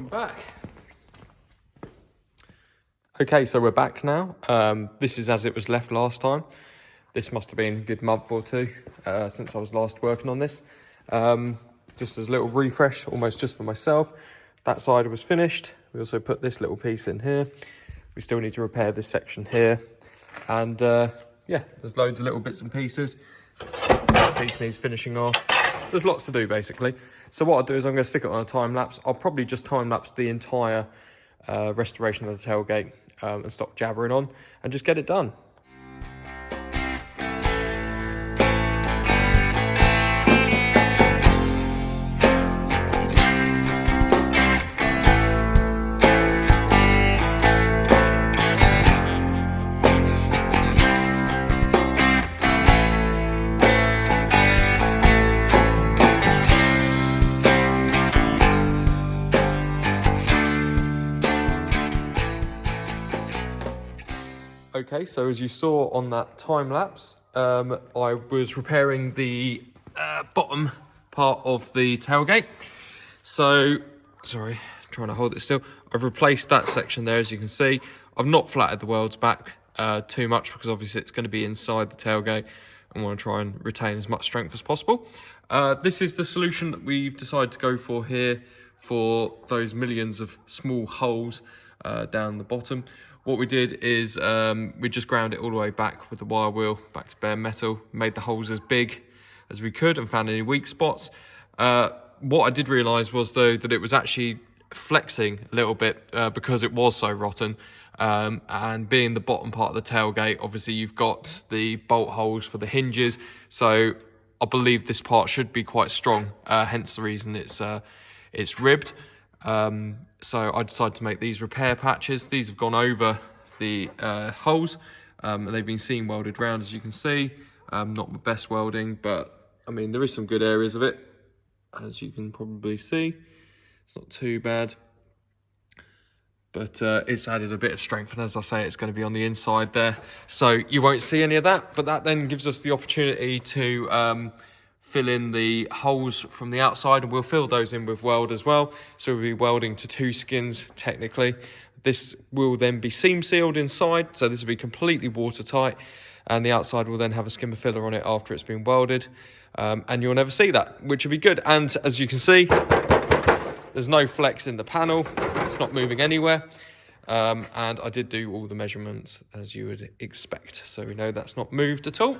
welcome back. Okay, so we're back now. This is as it was left last time. This must have been a good month or two since I was last working on this. Just as a little refresh, almost just for myself. That side was finished. We also put this little piece in here. We still need to repair this section here. And yeah, there's loads of little bits and pieces. That piece needs finishing off. There's lots to do basically. So what I'll do is I'm going to stick it on a time lapse. I'll probably just time lapse the entire restoration of the tailgate and stop jabbering on and just get it done. Okay, so as you saw on that time lapse, I was repairing the bottom part of the tailgate. So, sorry, trying to hold it still. I've replaced that section there, as you can see. I've not flattened the welds back too much because obviously it's going to be inside the tailgate. I want to try and retain as much strength as possible. This is the solution that we've decided to go for here for those millions of small holes down the bottom. What we did is we just ground it all the way back with the wire wheel, back to bare metal, made the holes as big as we could and found any weak spots. What I did realise was though that it was actually flexing a little bit because it was so rotten. And being the bottom part of the tailgate, obviously you've got the bolt holes for the hinges. So I believe this part should be quite strong, hence the reason it's ribbed. So I decided to make these repair patches. These have gone over the holes and they've been seam welded round, as you can see. Not the best welding, but I mean there is some good areas of it, as you can probably see. It's not too bad, but it's added a bit of strength, and as I say, it's going to be on the inside there, so you won't see any of that. But that then gives us the opportunity to fill in the holes from the outside, and we'll fill those in with weld as well. So we'll be welding to 2 skins technically. This will then be seam sealed inside, so this will be completely watertight, and the outside will then have a skimmer filler on it after it's been welded, and you'll never see that, which will be good. And as you can see, there's no flex in the panel, it's not moving anywhere. And I did do all the measurements as you would expect, so we know that's not moved at all.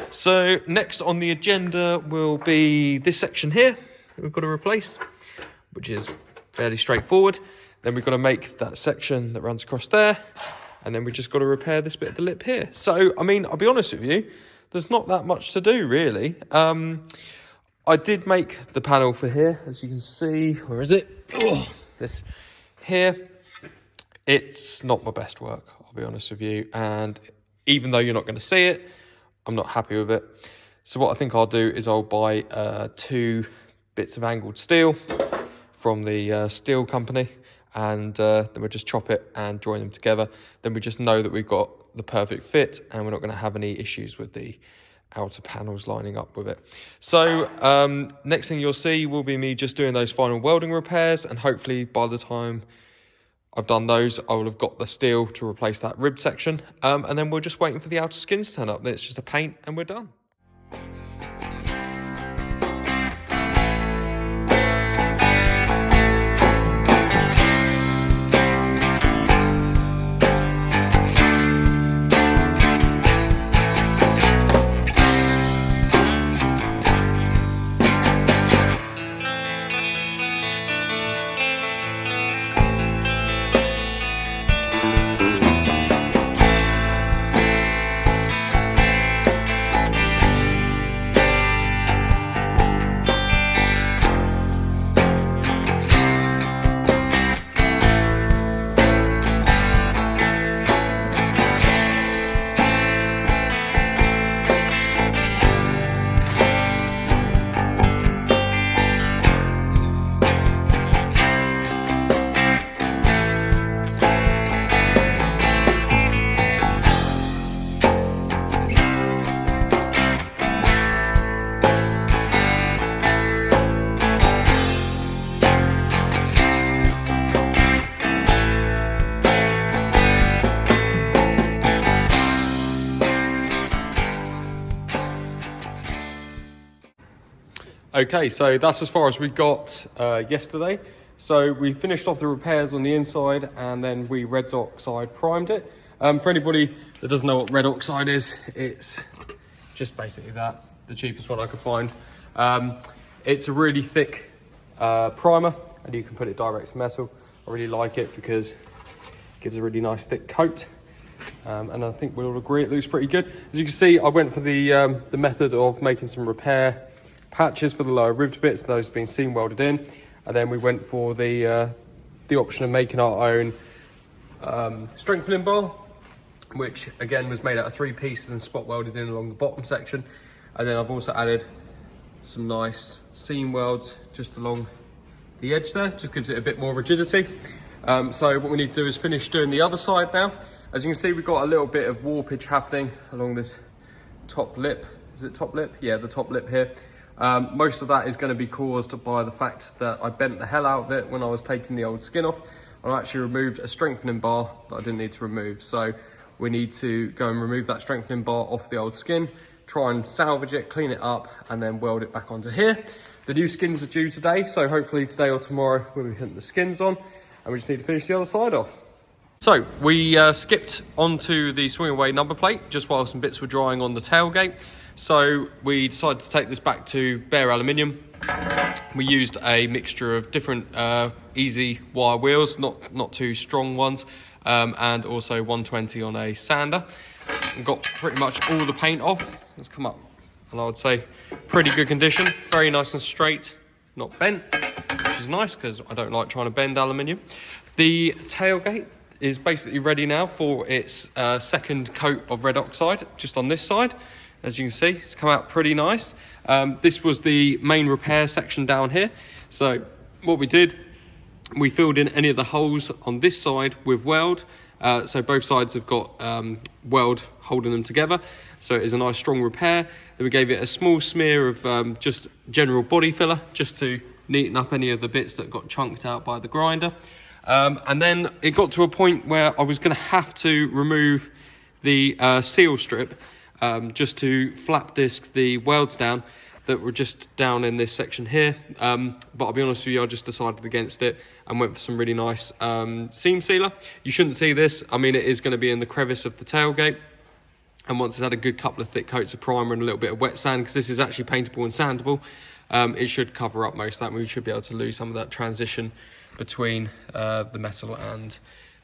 So next on the agenda will be this section here that we've got to replace, which is fairly straightforward. Then we've got to make that section that runs across there, and then we just got to repair this bit of the lip here. So I mean, I'll be honest with you, there's not that much to do really. I did make the panel for here, as you can see. Where is it? Oh, this here. It's not my best work, I'll be honest with you. And even though you're not going to see it, I'm not happy with it. So what I think I'll do is I'll buy 2 bits of angled steel from the steel company, and then we'll just chop it and join them together. Then we just know that we've got the perfect fit and we're not going to have any issues with the outer panels lining up with it. So next thing you'll see will be me just doing those final welding repairs, and hopefully by the time I've done those, I will have got the steel to replace that rib section, and then we're just waiting for the outer skins to turn up. Then it's just a paint and we're done. Okay, so that's as far as we got yesterday. So we finished off the repairs on the inside and then we red oxide primed it. For anybody that doesn't know what red oxide is, it's just basically that, the cheapest one I could find. It's a really thick primer and you can put it direct to metal. I really like it because it gives a really nice thick coat. And I think we'll all agree it looks pretty good. As you can see, I went for the method of making some repair patches for the lower ribbed bits, those being seam welded in. And then we went for the option of making our own strengthening bar, which again was made out of 3 pieces and spot welded in along the bottom section. And then I've also added some nice seam welds just along the edge there, just gives it a bit more rigidity. So what we need to do is finish doing the other side now. As you can see, we've got a little bit of warpage happening along this top lip. Is it top lip? Yeah, the top lip here. Most of that is going to be caused by the fact that I bent the hell out of it when I was taking the old skin off. And I actually removed a strengthening bar that I didn't need to remove. So we need to go and remove that strengthening bar off the old skin, try and salvage it, clean it up, and then weld it back onto here. The new skins are due today, so hopefully today or tomorrow we'll be putting the skins on, and we just need to finish the other side off. So we skipped onto the swing away number plate just while some bits were drying on the tailgate. So we decided to take this back to bare aluminium. We used a mixture of different easy wire wheels, not too strong ones, and also 120 on a sander. And got pretty much all the paint off. It's come up, and I would say pretty good condition, very nice and straight, not bent, which is nice because I don't like trying to bend aluminium. The tailgate is basically ready now for its second coat of red oxide, just on this side. As you can see, it's come out pretty nice. This was the main repair section down here. So what we did, we filled in any of the holes on this side with weld. So both sides have got weld holding them together. So it is a nice strong repair. Then we gave it a small smear of just general body filler, just to neaten up any of the bits that got chunked out by the grinder. And then it got to a point where I was going to have to remove the seal strip just to flap disc the welds down that were just down in this section here. But I'll be honest with you, I just decided against it and went for some really nice seam sealer. You shouldn't see this. I mean, it is going to be in the crevice of the tailgate. And once it's had a good couple of thick coats of primer and a little bit of wet sand, because this is actually paintable and sandable, it should cover up most of that. We should be able to lose some of that transition between the metal and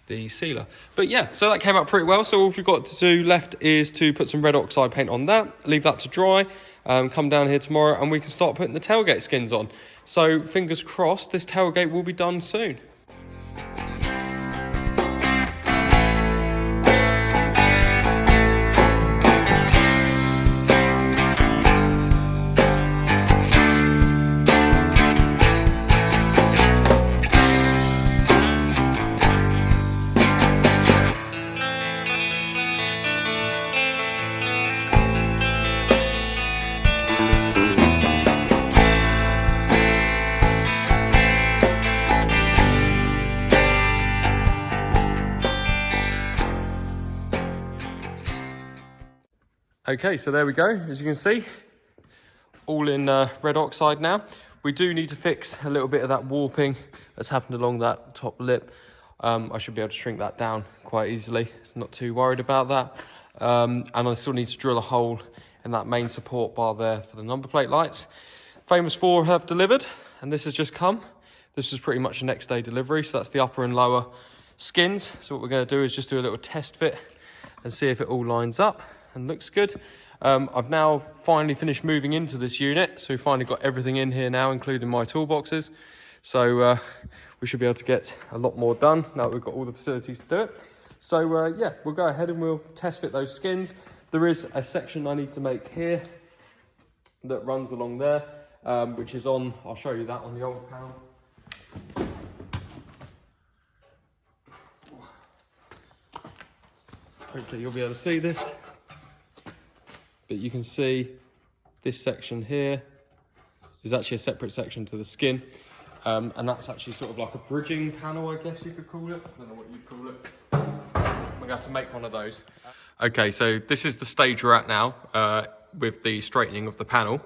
the sealer. But yeah, so that came out pretty well. So all we've got to do left is to put some red oxide paint on that, leave that to dry, come down here tomorrow and we can start putting the tailgate skins on. So fingers crossed this tailgate will be done soon. Okay, so there we go. As you can see, all in red oxide now. We do need to fix a little bit of that warping that's happened along that top lip. I should be able to shrink that down quite easily. So I'm not too worried about that. And I still need to drill a hole in that main support bar there for the number plate lights. Famous 4 have delivered, and this has just come. This is pretty much a next day delivery. So that's the upper and lower skins. So what we're going to do is just do a little test fit and see if it all lines up and looks good. I've now finally finished moving into this unit, so we've finally got everything in here now, including my toolboxes. So we should be able to get a lot more done now that we've got all the facilities to do it. So yeah, we'll go ahead and we'll test fit those skins. There is a section I need to make here that runs along there, which is on, I'll show you that on the old panel. Hopefully you'll be able to see this. But you can see this section here is actually a separate section to the skin. And that's actually sort of like a bridging panel, I guess you could call it. I don't know what you'd call it. We're going to have to make one of those. Okay, so this is the stage we're at now. with the straightening of the panel.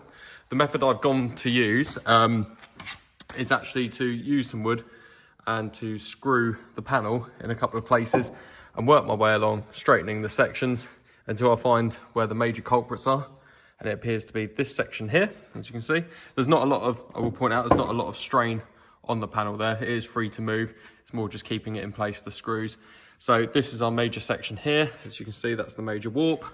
The method I've gone to use is actually to use some wood and to screw the panel in a couple of places and work my way along, straightening the sections until I find where the major culprits are. And it appears to be this section here, as you can see. There's not a lot of, I will point out, there's not a lot of strain on the panel there. It is free to move. It's more just keeping it in place, the screws. So this is our major section here. As you can see, that's the major warp.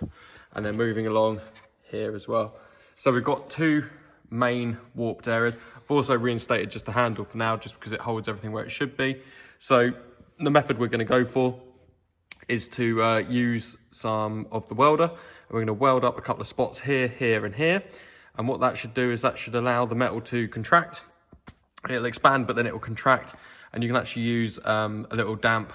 And then moving along here as well. So we've got two main warped areas. I've also reinstated just the handle for now, just because it holds everything where it should be. So the method we're going to go for is to use some of the welder, and we're going to weld up a couple of spots here, here and here. And what that should do is that should allow the metal to contract. It'll expand, but then it will contract, and you can actually use a little damp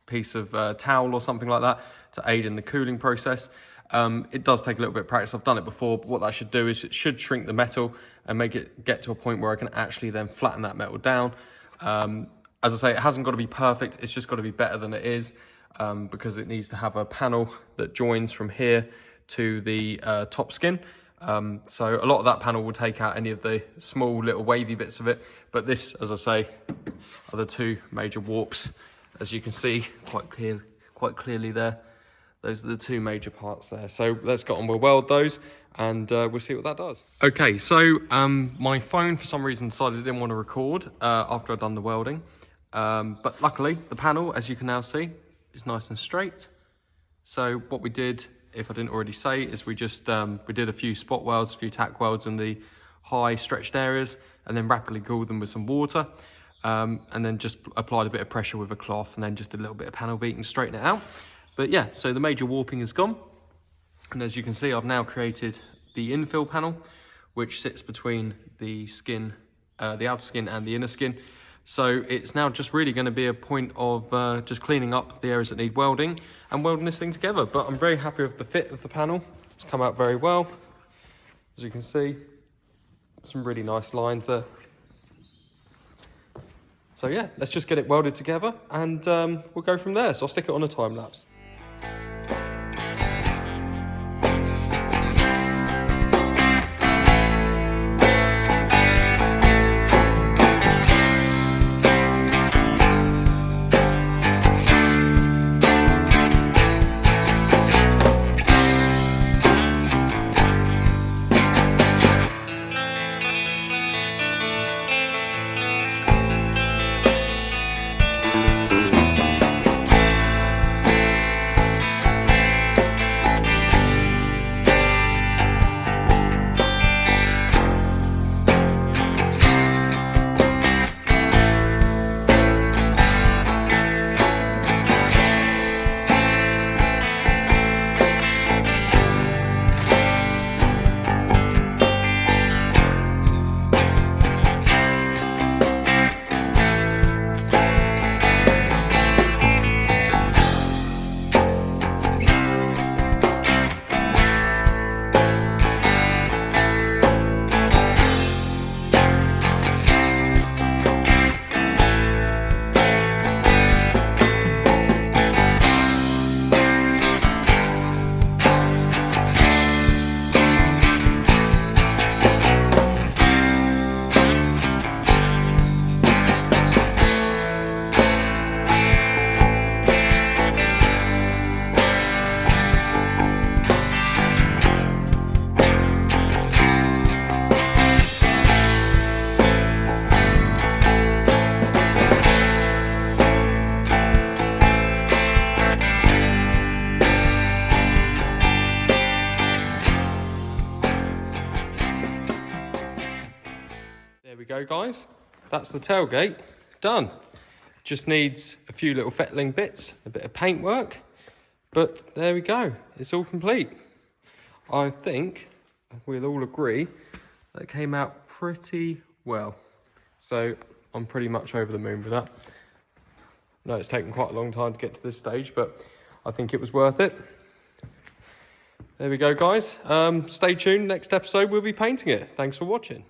piece of towel or something like that to aid in the cooling process. It does take a little bit of practice. I've done it before, but what that should do is it should shrink the metal and make it get to a point where I can actually then flatten that metal down. As I say, it hasn't got to be perfect. It's just got to be better than it is. Because it needs to have a panel that joins from here to the top skin. So a lot of that panel will take out any of the small little wavy bits of it. But this, as I say, are the two major warps. As you can see quite clearly there, those are the two major parts there. So let's get on, we'll weld those and we'll see what that does. Okay, so my phone for some reason decided it didn't want to record after I'd done the welding. But luckily the panel, as you can now see, is nice and straight. So what we did, if I didn't already say, is we just we did a few spot welds, a few tack welds in the high stretched areas, and then rapidly cooled them with some water, and then just applied a bit of pressure with a cloth, and then just a little bit of panel beating to straighten it out. But yeah, so the major warping is gone, and as you can see, I've now created the infill panel, which sits between the skin, the outer skin and the inner skin. So it's now just really going to be a point of just cleaning up the areas that need welding and welding this thing together. But I'm very happy with the fit of the panel. It's come out very well. As you can see, some really nice lines there. So yeah, let's just get it welded together and we'll go from there. So I'll stick it on a time lapse. There we go, guys. That's the tailgate done. Just needs a few little fettling bits, a bit of paint work, but there we go. It's all complete. I think we'll all agree that it came out pretty well. So I'm pretty much over the moon with that. I know it's taken quite a long time to get to this stage, but I think it was worth it. There we go, guys. Stay tuned. Next episode, we'll be painting it. Thanks for watching.